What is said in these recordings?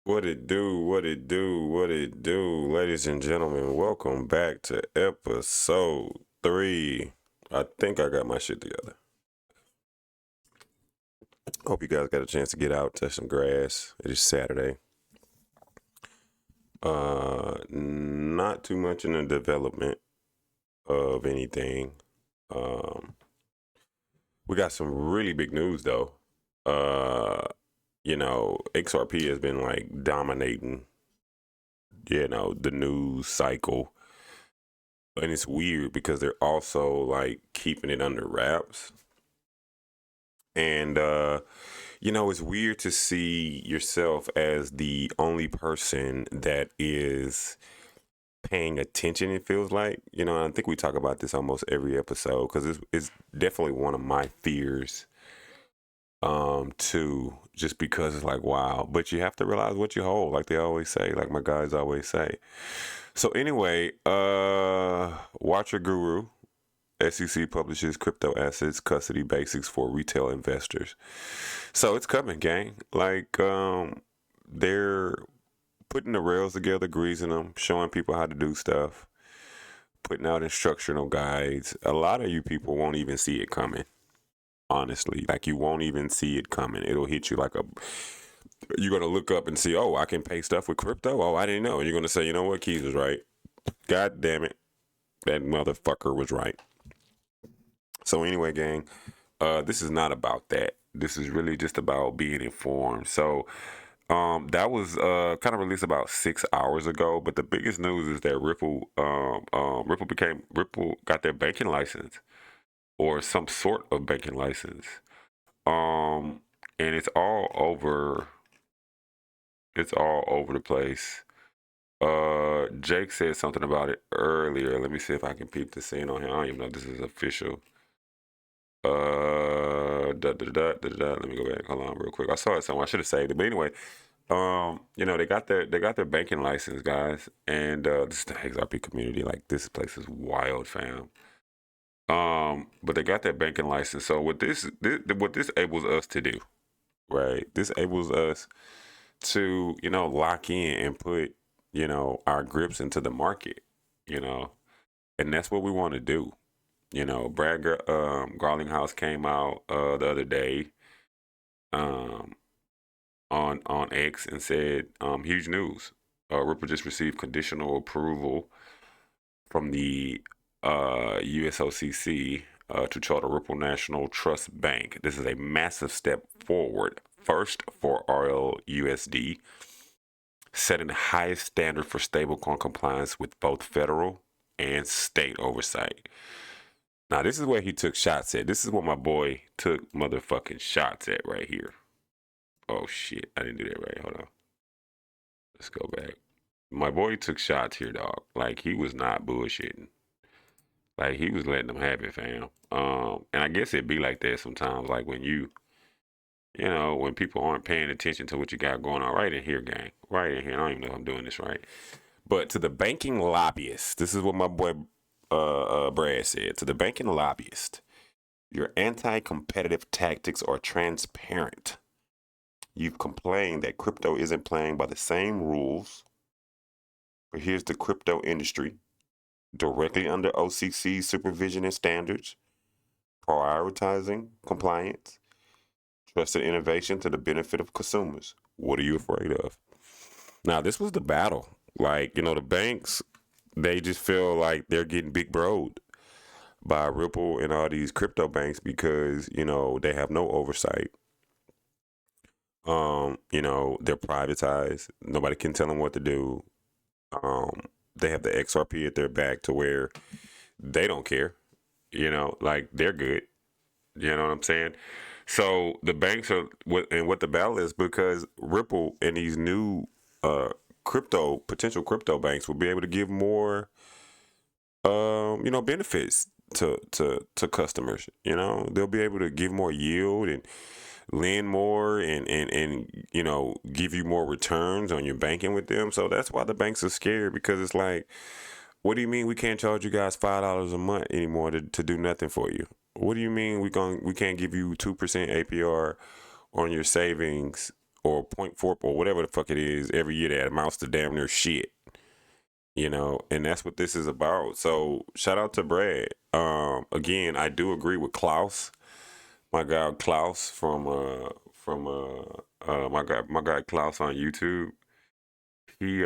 What it do, what it do, what it do, ladies and gentlemen, welcome back to episode 3. I think I got my shit together. Hope you guys got a chance to get out, touch some grass. It is Saturday. Not too much in the development of anything. Um, we got some really big news though. Uh, XRP has been like dominating, the news cycle. And it's weird because they're also like keeping it under wraps. And it's weird to see yourself as the only person that is paying attention, it feels like. I think we talk about this almost every episode because it's definitely one of my fears too, just because it's like, wow, but you have to realize what you hold, like they always say, like my guys always say. So anyway, Watcher Guru, SEC publishes crypto assets custody basics for retail investors. So it's coming, gang. Like, they're putting the rails together, greasing them, showing people how to do stuff, putting out instructional guides. A lot of you people won't even see it coming. Honestly, like you won't even see it coming. It'll hit you like a. You're gonna look up and see, oh, I can pay stuff with crypto. Oh, I didn't know. And you're gonna say, you know what, Keys was right. God damn it, that motherfucker was right. So anyway, gang, this is not about that. This is really just about being informed. So that was kind of released about 6 hours ago. But the biggest news is that Ripple got their banking license or some sort of banking license. And it's all over. It's all over the place. Jake said something about it earlier. Let me see if I can peep the scene on here. I don't even know if this is official. Let me go back. Hold on, real quick. I saw it somewhere. I should have saved it, but anyway, they got their banking license, guys, and this is the XRP community. Like this place is wild, fam. But they got their banking license. So what this enables us to do, right? This enables us to lock in and put our grips into the market, you know, and that's what we want to do. Brad Garlinghouse came out the other day um, on X and said, huge news. Ripple just received conditional approval from the USOCC to charter Ripple National Trust Bank. This is a massive step forward. First for RLUSD, setting the highest standard for stablecoin compliance with both federal and state oversight. Now, this is where he took shots at. This is what my boy took motherfucking shots at right here. Oh, shit. I didn't do that right. Hold on. Let's go back. My boy took shots here, dog. Like, he was not bullshitting. Like, he was letting them have it, fam. And I guess it'd be like that sometimes. Like, when when people aren't paying attention to what you got going on right in here, gang. Right in here. I don't even know if I'm doing this right. But to the banking lobbyist, this is what my boy Brad said. To the banking lobbyist, your anti competitive tactics are transparent. You've complained that crypto isn't playing by the same rules. But here's the crypto industry directly under OCC supervision and standards, prioritizing compliance, trusted innovation to the benefit of consumers. What are you afraid of? Now, this was the battle. Like, the banks, they just feel like they're getting big broed by Ripple and all these crypto banks because, they have no oversight. They're privatized. Nobody can tell them what to do. They have the XRP at their back to where they don't care. Like they're good. You know what I'm saying? So the banks are what the battle is because Ripple and these new potential crypto banks will be able to give more benefits to customers. They'll be able to give more yield and lend more and give you more returns on your banking with them. So that's why the banks are scared because it's like, what do you mean we can't charge you guys $5 a month anymore to do nothing for you? What do you mean we can't give you 2% APR on your savings or 0.4 or whatever the fuck it is every year that amounts to damn near shit. And that's what this is about. So shout out to Brad. Again, I do agree with Klaus, my guy Klaus from my guy Klaus on YouTube. He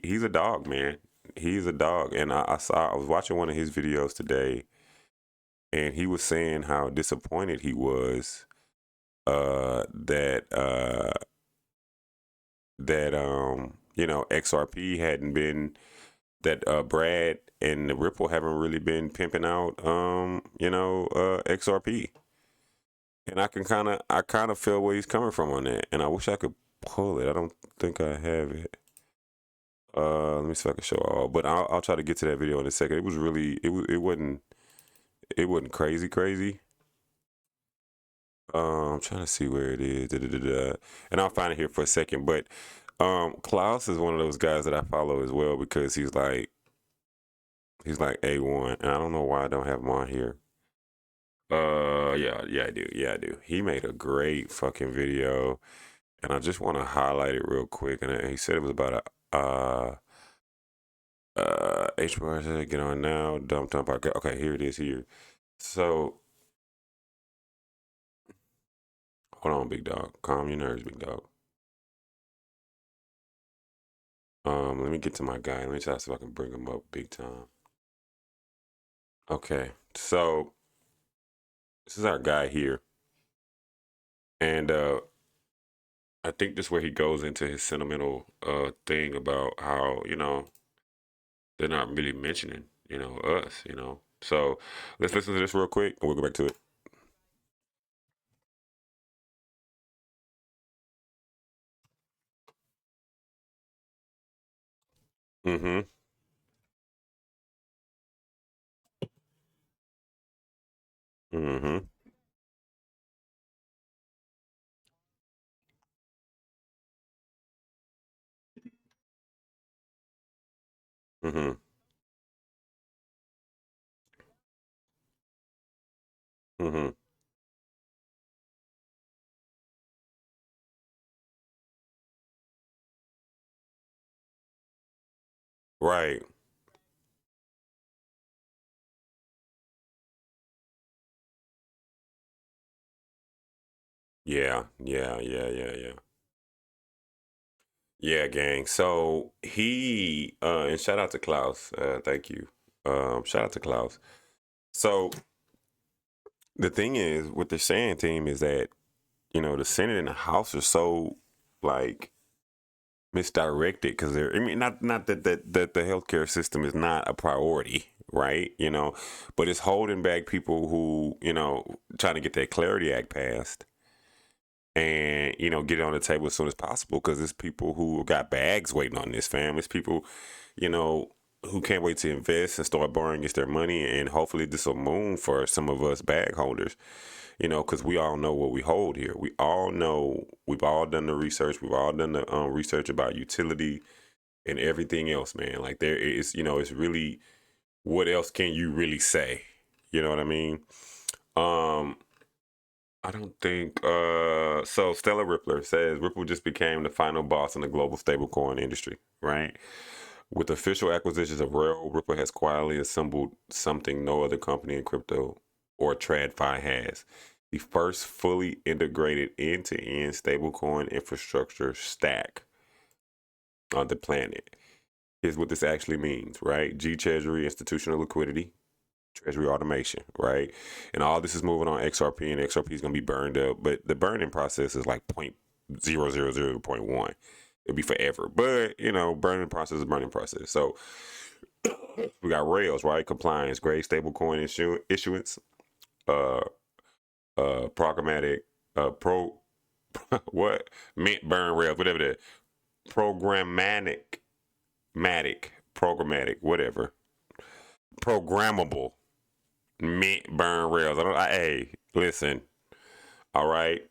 he's a dog, man. He's a dog, and I was watching one of his videos today, and he was saying how disappointed he was that XRP hadn't been that Brad and the Ripple haven't really been pimping out XRP. And I kind of feel where he's coming from on that, and I wish I could pull it. I don't think I have it. Let me see if I can show all, but I'll try to get to that video in a second. It was really it wasn't crazy. I'm trying to see where it is, and I'll find it here for a second. But Klaus is one of those guys that I follow as well because he's like A1, and I don't know why I don't have him on here. Yeah, I do. He made a great fucking video, and I just want to highlight it real quick. And he said it was about a HBR. Get on now. Dump. Okay, here it is. Here. So hold on, big dog. Calm your nerves, big dog. Let me get to my guy. Let me try to see if I can bring him up big time. Okay, so this is our guy here, and I think this is where he goes into his sentimental thing about how they're not really mentioning us. So let's listen to this real quick, and we'll go back to it. Mm-hmm. Mm-hmm. Mm-hmm. Mm-hmm. Right. Yeah. Yeah. Yeah, gang. So he and shout out to Klaus. Thank you. Shout out to Klaus. So the thing is with the Sand team is that the Senate and the House are so like misdirected because they're. I mean, not that the healthcare system is not a priority, right? But it's holding back people who trying to get that Clarity Act passed and get it on the table as soon as possible because it's people who got bags waiting on this, fam. It's people you know who can't wait to invest and start borrowing against their money, and hopefully this will moon for some of us bag holders, because we all know what we hold here. We all know, we've all done the research, we've all done the research about utility and everything else, man. Like there is, it's really, what else can you really say? You know what I mean? Um, I don't think so. Stella Rippler says Ripple just became the final boss in the global stablecoin industry, right? With official acquisitions of Rare, Ripple has quietly assembled something no other company in crypto or TradFi has. The first fully integrated end-to-end stablecoin infrastructure stack on the planet. Here's what this actually means, right? G Treasury, institutional liquidity, Treasury automation, right? And all this is moving on XRP, and XRP is going to be burned up, but the burning process is like 0.000.1. It'll be forever, but burning process is burning process. So we got Rails, right? Compliance, grade stablecoin issuance, uh, programmatic, pro, what? Mint, burn, Rails, whatever that. Programmatic, programmatic, whatever. Programmable, mint, burn, Rails. Hey, listen. All right.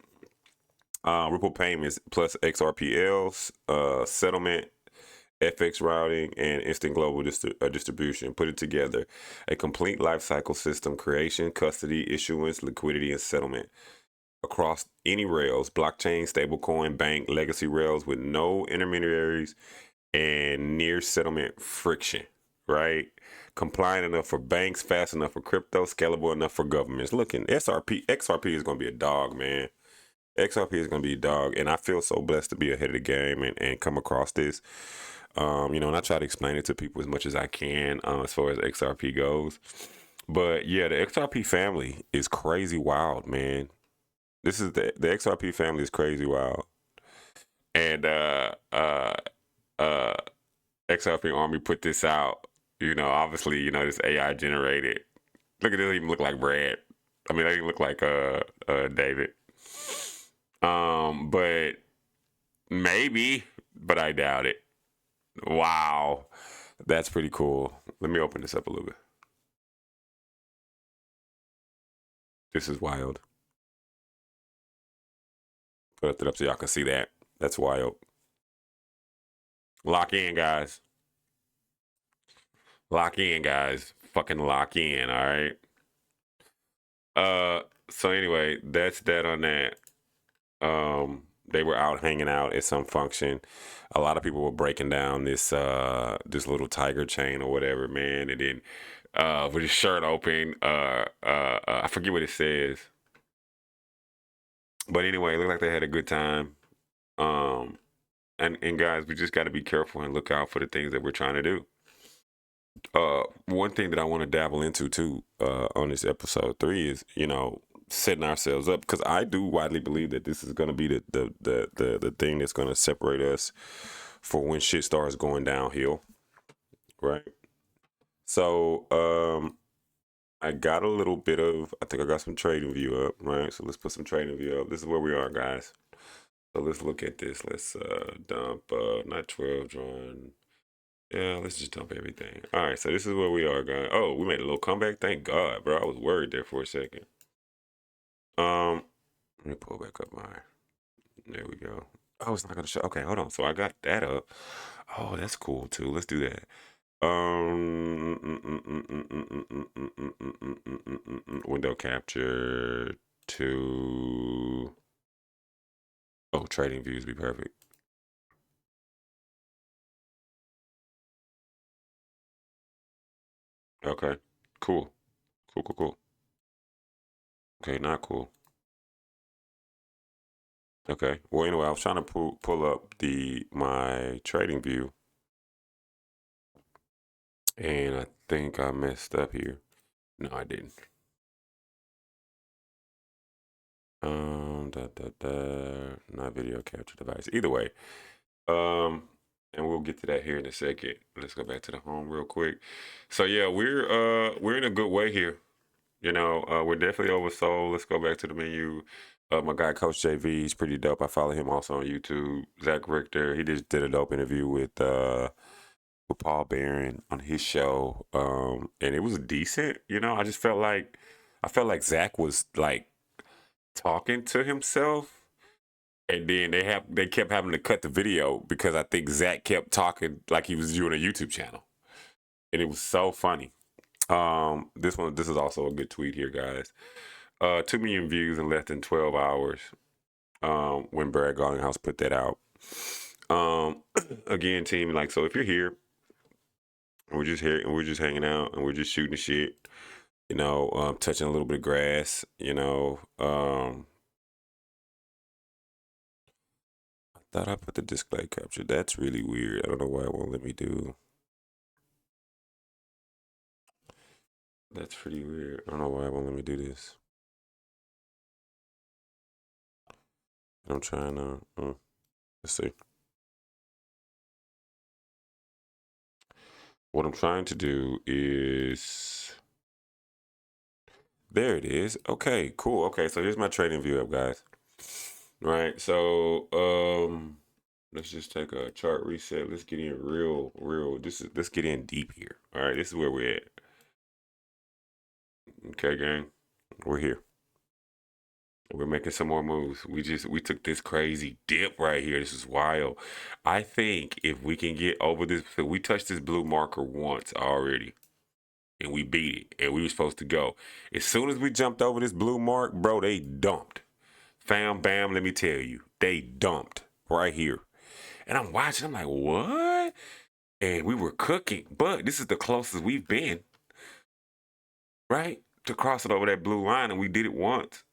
Ripple payments plus XRPLs, settlement, FX routing, and instant global distribution. Put it together. A complete lifecycle system: creation, custody, issuance, liquidity, and settlement. across any rails, blockchain, stablecoin, bank, legacy rails with no intermediaries and near settlement friction, right? Compliant enough for banks, fast enough for crypto, scalable enough for governments. Looking, XRP is going to be a dog, man. XRP is going to be a dog, and I feel so blessed to be ahead of the game and come across this. And I try to explain it to people as much as I can as far as XRP goes. But yeah, the XRP family is crazy wild, man. This is the XRP family is crazy wild, and uh, XRP Army put this out. Obviously, this AI generated. Look at this, even look like Brad. I mean, they even look like David. But maybe, but I doubt it. Wow, that's pretty cool. Let me open this up a little bit. This is wild. Put it up so y'all can see that. That's wild. Lock in, guys. Lock in, guys. Fucking lock in, all right? So anyway, that's that on that. They were out hanging out at some function. A lot of people were breaking down this little tiger chain or whatever, man. And then with his shirt open, I forget what it says. But anyway, it looked like they had a good time. And guys, we just got to be careful and look out for the things that we're trying to do. One thing that I want to dabble into too on this episode 3 is setting ourselves up, because I do widely believe that this is going to be the thing that's going to separate us for when shit starts going downhill, right? So I got a little bit of, I think I got some trading view up, right? So let's put some trading view up. This is where we are, guys. So let's look at this. Let's dump not 12 drawn. Yeah, let's just dump everything. All right, so this is where we are, guys. Oh, we made a little comeback. Thank God, bro. I was worried there for a second. Let me pull back up mine. There we go. Oh, it's not gonna show. Okay, hold on. So I got that up. Oh, that's cool too. Let's do that. Window capture to. Oh, trading views be perfect. Okay, cool. Cool. Okay, not cool. Okay. Well, anyway, I was trying to pull up my trading view, and I think I messed up here. No, I didn't. Not video capture device. Either way, and we'll get to that here in a second. Let's go back to the home real quick. So yeah, we're in a good way here. We're definitely oversold. Let's go back to the menu. My guy Coach JV, he's pretty dope. I follow him also on YouTube. Zach Richter, he just did a dope interview with Paul Barron on his show, and it was decent. I just felt like Zach was like talking to himself, and then they kept having to cut the video because I think Zach kept talking like he was doing a YouTube channel, and it was so funny. This is also a good tweet here, guys. 2 million views in less than 12 hours. When Brad Garlinghouse put that out. Again, team, like, so if you're here, and we're just here and we're just hanging out and we're just shooting the shit, touching a little bit of grass, I thought I put the display capture. That's really weird. I don't know why it won't let me do. That's pretty weird. I don't know why it won't let me do this. I'm trying to. Let's see. What I'm trying to do is. There it is. Okay, cool. Okay, so here's my trading view up, guys. Right. So let's just take a chart reset. Let's get in real. Let's get in deep here. All right, this is where we're at. Okay, gang. We're here. We're making some more moves. We took this crazy dip right here. This is wild. I think if we can get over this, so we touched this blue marker once already, and we beat it, and we were supposed to go. As soon as we jumped over this blue mark, bro, they dumped. Fam, bam, let me tell you, they dumped right here. And I'm watching, I'm like, what? And we were cooking, but this is the closest we've been, right? To cross it over that blue line, and we did it once.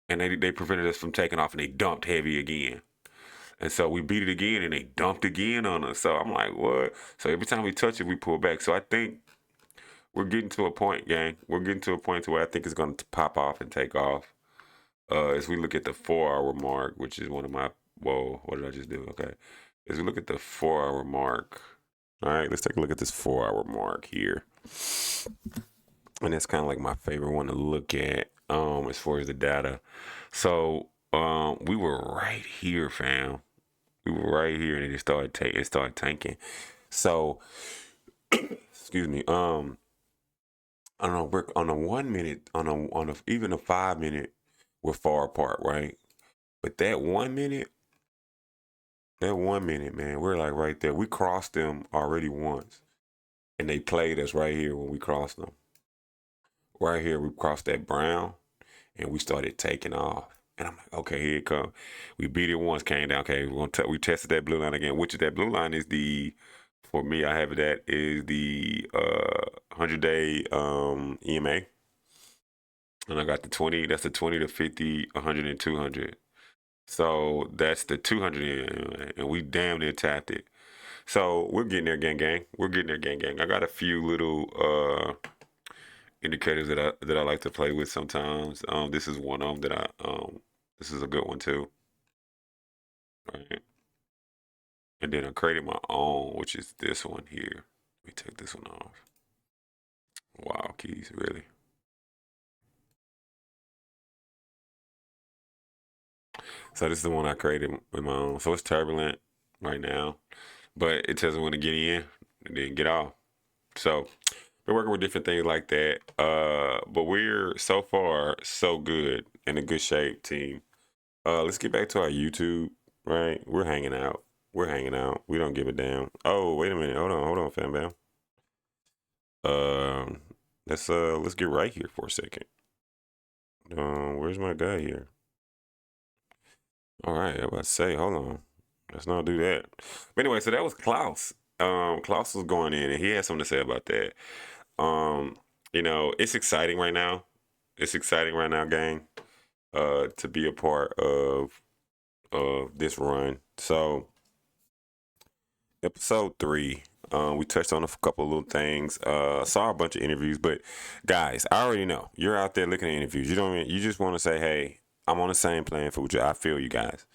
And they prevented us from taking off, and they dumped heavy again. And so we beat it again, and they dumped again on us. So I'm like, what? So every time we touch it, we pull back. So I think we're getting to a point, gang. We're getting to a point to where I think it's going to pop off and take off. As we look at the 4 hour mark, which is one of my, whoa, what did I just do? Okay. As we look at the 4 hour mark, all right, let's take a look at this 4 hour mark here. And that's kind of like my favorite one to look at as far as the data. So we were right here, fam. We were right here, and it started tanking. So excuse me. On a 1 minute, on a even a 5 minute, we're far apart, right? But that 1 minute, man, we're like right there. We crossed them already once, and they played us right here when we crossed them. Right here, we crossed that brown, and we started taking off. And I'm like, okay, here it comes. We beat it once, came down. Okay, we tested that blue line again, which is that blue line is the, for me, I have it at is the 100-day EMA. And I got the 20, that's the 20 to 50, 100, and 200. So that's the 200, and we damn near tapped it. So we're getting there, gang. We're getting there, gang. I got a few little indicators that I like to play with sometimes. This is one of them that this is a good one too. Right. And then I created my own, which is this one here. Let me take this one off. Wow, keys, really. So this is the one I created with my own. So it's turbulent right now, but it tells me when to get in and then get off. So we're working with different things like that. But we're so far so good, in a good shape, team. Let's get back to our YouTube. Right, we're hanging out. We don't give a damn. Oh, wait a minute. Hold on, fam bam. Um, let's get right here for a second. Where's my guy here? All right, I was about to say, hold on. Let's not do that. But anyway, so that was Klaus. Klaus was going in, and he had something to say about that. It's exciting right now. It's exciting right now, gang. To be a part of this run. So, episode 3. We touched on a couple of little things. Saw a bunch of interviews, but guys, I already know you're out there looking at interviews. You just want to say, hey, I'm on the same playing field. I feel you guys.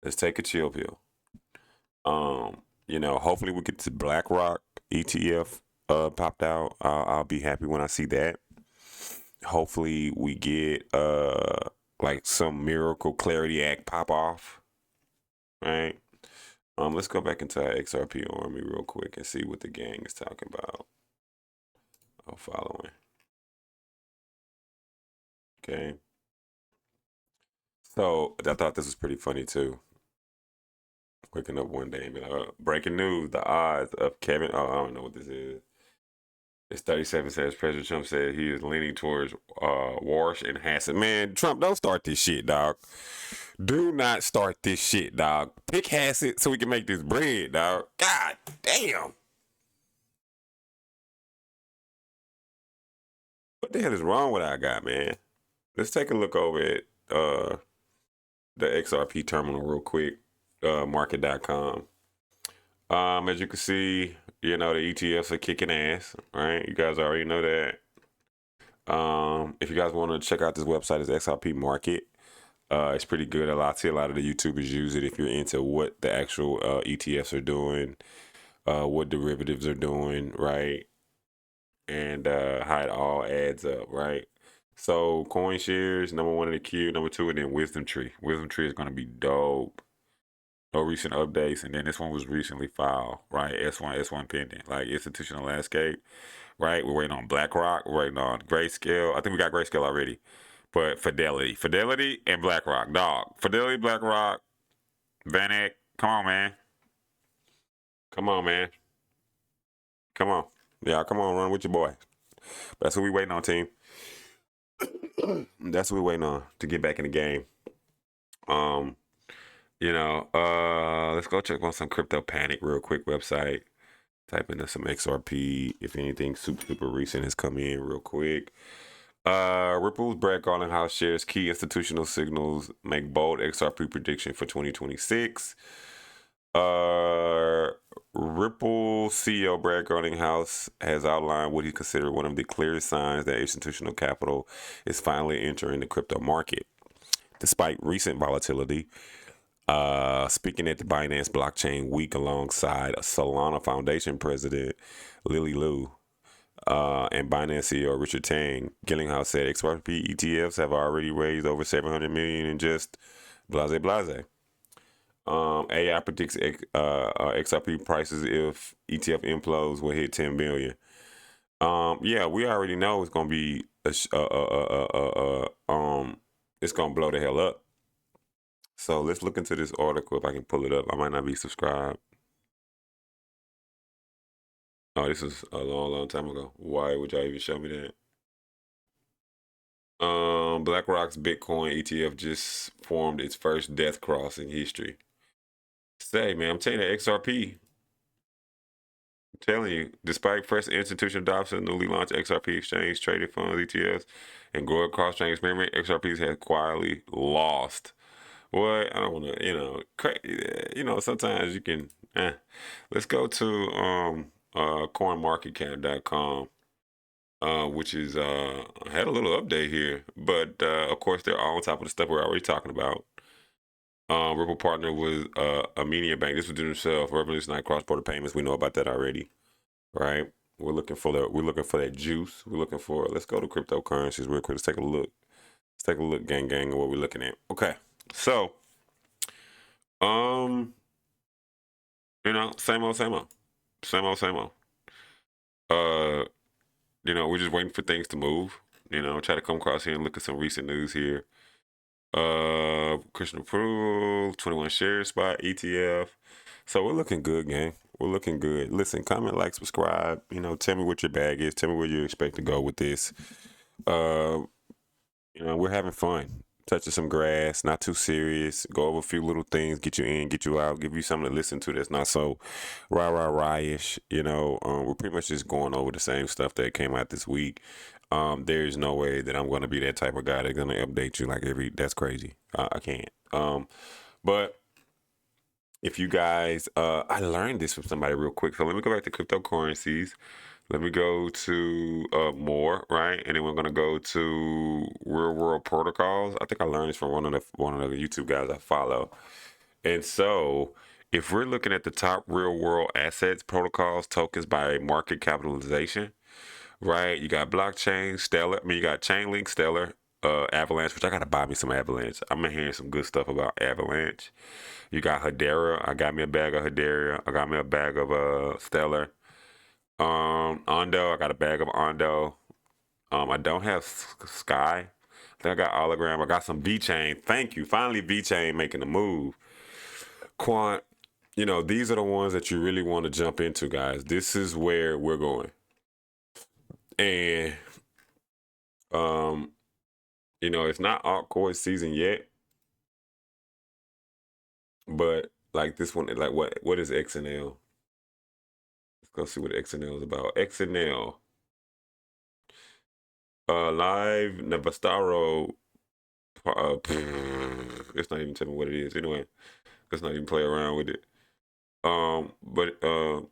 Let's take a chill pill. Hopefully we get to BlackRock ETF popped out. I'll be happy when I see that. Hopefully we get like some miracle Clarity Act pop off. Right? Let's go back into our XRP army real quick and see what the gang is talking about. Following. Okay. So I thought this was pretty funny too. Waking up one day and be like, breaking news, the odds of Kevin, I don't know what this is. It's 37 says President Trump said he is leaning towards Warsh and Hassett. Man, Trump, don't start this shit, dog. Do not start this shit, dog. Pick Hassett so we can make this bread, dog. God damn. What the hell is wrong with our guy, man? Let's take a look over at the XRP terminal real quick, market.com. As you can see, the ETFs are kicking ass, right? You guys already know that. If you guys want to check out this website, it's XRP Market. It's pretty good. I see a lot of the YouTubers use it if you're into what the actual ETFs are doing, what derivatives are doing, right? And how it all adds up, right? So CoinShares, number 1 in the queue, number 2, and then Wisdom Tree. Wisdom Tree is going to be dope. No recent updates, and then this one was recently filed, right? S1 pending, like institutional landscape, right? We're waiting on BlackRock, we're waiting on Grayscale. I think we got Grayscale already, but Fidelity, and BlackRock, dog. Fidelity, BlackRock, VanEck, come on, man. Come on, yeah, come on, run with your boy. That's what we waiting on, team. That's what we waiting on to get back in the game. Um, let's go check on some Crypto Panic real quick website. Type into some XRP. If anything super recent has come in real quick. Ripple's Brad Garlinghouse shares key institutional signals, make bold XRP prediction for 2026. Ripple CEO Brad Garlinghouse has outlined what he considered one of the clearest signs that institutional capital is finally entering the crypto market. Despite recent volatility, speaking at the Binance Blockchain Week alongside Solana Foundation President Lily Liu and Binance CEO Richard Tang, Gillinghouse said XRP ETFs have already raised over $700 million in just blase. AI predicts XRP prices if ETF inflows will hit 10 billion. Yeah, we already know it's gonna be it's gonna blow the hell up. So let's look into this article if I can pull it up. I might not be subscribed. Oh, this is a long time ago. Why would y'all even show me that? BlackRock's Bitcoin ETF just formed its first death cross in history. Say, man, I'm telling you, XRP. I'm telling you, despite fresh institutional adoption, newly launched XRP exchange traded funds, ETFs, and growing cross-chain experiment, XRPs has quietly lost. What? I don't want to, sometimes you can. Let's go to CoinMarketCap.com. Which is had a little update here, but of course they're all on top of the stuff we're already talking about. Ripple partner with Armenia Bank. This was doing themselves. Revolutionized cross-border payments. We know about that already, right? We're looking for that juice. We're looking for. Let's go to cryptocurrencies real quick. Let's take a look. Gang, at what we're looking at. Okay, so same old. We're just waiting for things to move. Try to come across here and look at some recent news here. Christian approval, 21 shares spot, ETF. So we're looking good, gang. We're looking good. Listen, comment, like, subscribe. Tell me what your bag is. Tell me where you expect to go with this. We're having fun. Touching some grass, not too serious. Go over a few little things, get you in, get you out, give you something to listen to that's not so rah-ish. We're pretty much just going over the same stuff that came out this week. There's no way that I'm going to be that type of guy that's going to update you that's crazy. I can't. But if you guys, I learned this from somebody real quick. So let me go back to cryptocurrencies. Let me go to more, right? And then we're gonna go to real world protocols. I think I learned this from one of the YouTube guys I follow. And so if we're looking at the top real world assets, protocols, tokens by market capitalization, right? You got blockchain, Stellar. You got Chainlink, Stellar, Avalanche, which I gotta buy me some Avalanche. I'm hearing some good stuff about Avalanche. You got Hedera. I got me a bag of Hedera. I got me a bag of Stellar. Ondo. I got a bag of Ondo. I don't have Sky. I think I got Hologram. I got some VeChain. Thank you. Finally, VeChain making the move. Quant. These are the ones that you really want to jump into, guys. This is where we're going. And it's not altcoin season yet, but like this one, like what is XNL? Let's go see what XNL is about. XNL. Live Navastaro. It's not even telling me what it is. Anyway, let's not even play around with it. But okay.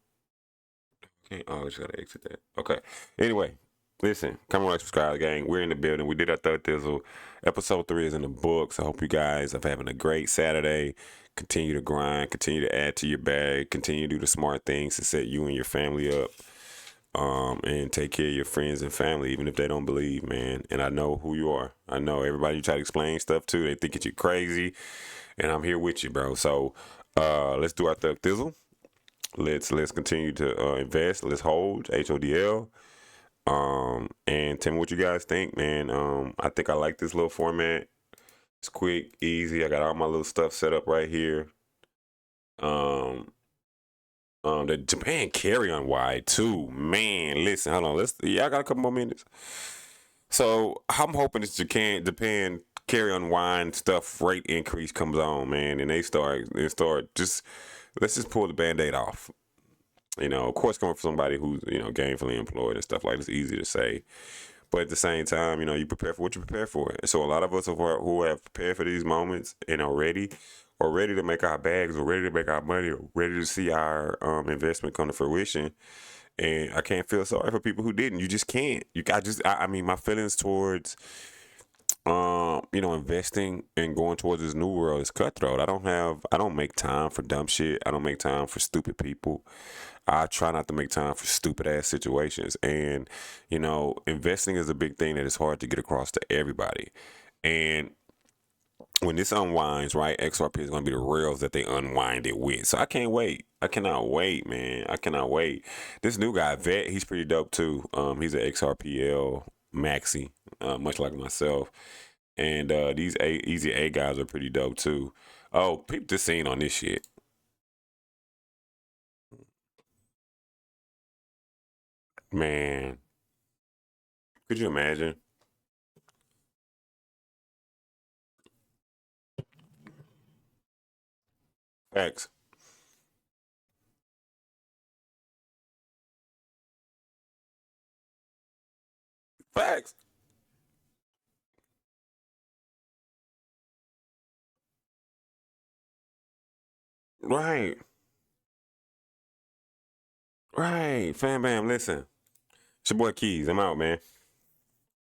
Oh, I just gotta exit that. Okay. Anyway, listen, come on, subscribe, gang. We're in the building. We did our third thizzle. Episode 3 is in the books. I hope you guys are having a great Saturday. Continue to grind. Continue to add to your bag. Continue to do the smart things to set you and your family up. And take care of your friends and family, even if they don't believe, man. And I know who you are. I know everybody you try to explain stuff to, they think that you're crazy, and I'm here with you, bro. So, let's do our third thizzle. Let's continue to invest. Let's hold HODL. And tell me what you guys think, man. I think I like this little format. It's quick, easy. I got all my little stuff set up right here. The Japan carry-on wide too. Man, listen, hold on. I got a couple more minutes. So I'm hoping this Japan carry on wine stuff rate increase comes on, man, and they start just let's just pull the band-aid off. Of course, coming from somebody who's gainfully employed and stuff like it's easy to say, but at the same time, you prepare for what you prepare for. So a lot of us who have prepared for these moments and are ready to make our bags, or ready to make our money, or ready to see our investment come to fruition. And I can't feel sorry for people who didn't. You just can't. I mean, my feelings towards investing and going towards this new world is cutthroat. I don't make time for dumb shit. I don't make time for stupid people. I try not to make time for stupid ass situations. And, investing is a big thing that is hard to get across to everybody. And when this unwinds, right, XRP is going to be the rails that they unwind it with. So I can't wait. I cannot wait, man. I cannot wait. This new guy, Vet, he's pretty dope too. He's an XRPL maxi, much like myself. And these Easy A guys are pretty dope too. Oh, peep the scene on this shit. Man, could you imagine? Facts. Facts. Right. Right. Fam bam, listen. It's your boy Keys. I'm out, man.